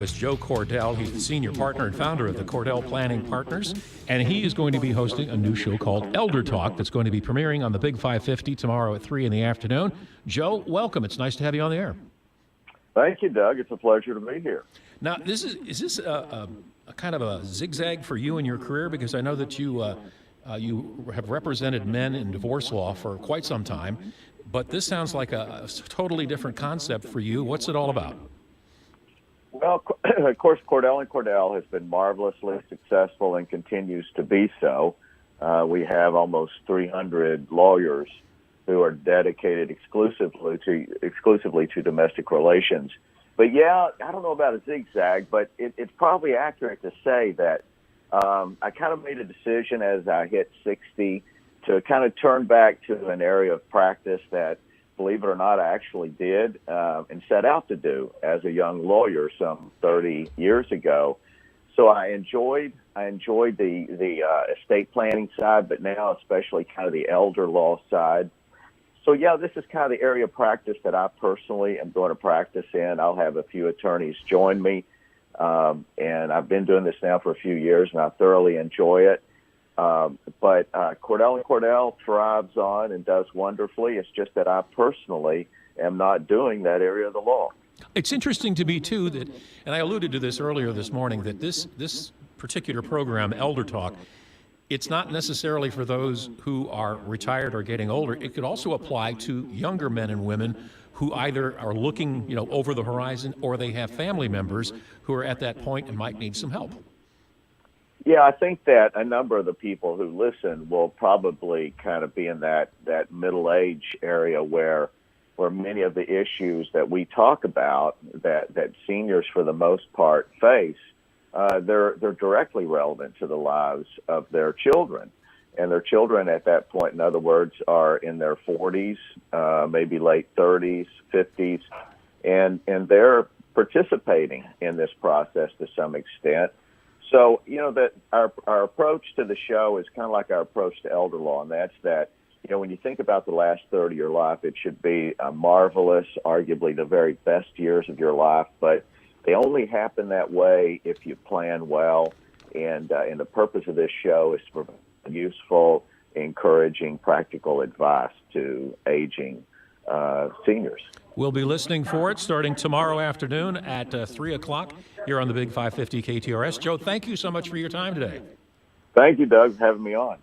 Is Joe Cordell. He's the senior partner and founder of the Cordell Planning Partners, and he is going to be hosting a new show called Elder Talk that's going to be premiering on the Big 550 tomorrow at 3 in the afternoon. Joe, welcome. It's nice to have you on the air. Thank you, Doug. It's a pleasure to be here. Now, is this a kind of a zigzag for you in your career? Because I know that you have represented men in divorce law for quite some time, but this sounds like a totally different concept for you. What's it all about? Well, of course, Cordell & Cordell has been marvelously successful and continues to be so. We have almost 300 lawyers who are dedicated exclusively to domestic relations. But yeah, I don't know about a zigzag, but it's probably accurate to say that I kind of made a decision as I hit 60 to kind of turn back to an area of practice that, believe it or not, I actually did and set out to do as a young lawyer some 30 years ago. So I enjoyed the estate planning side, but now especially kind of the elder law side. So yeah, this is kind of the area of practice that I personally am going to practice in. I'll have a few attorneys join me, and I've been doing this now for a few years, and I thoroughly enjoy it. But Cordell & Cordell thrives on and does wonderfully. It's just that I personally am not doing that area of the law. It's interesting to me, too, that, and I alluded to this earlier this morning, that this particular program, Elder Talk, it's not necessarily for those who are retired or getting older. It could also apply to younger men and women who either are looking, over the horizon, or they have family members who are at that point and might need some help. Yeah, I think that a number of the people who listen will probably kind of be in that middle age area where many of the issues that we talk about that seniors for the most part face, they're directly relevant to the lives of their children. And their children at that point, in other words, are in their 40s, maybe late 30s, 50s, and they're participating in this process to some extent. So, that our approach to the show is kind of like our approach to elder law, and that's that, when you think about the last third of your life, it should be a marvelous, arguably the very best years of your life, but they only happen that way if you plan well, and the purpose of this show is to provide useful, encouraging, practical advice to aging seniors. We'll be listening for it starting tomorrow afternoon at 3 o'clock here on the Big 550 KTRS. Joe, thank you so much for your time today. Thank you, Doug, for having me on.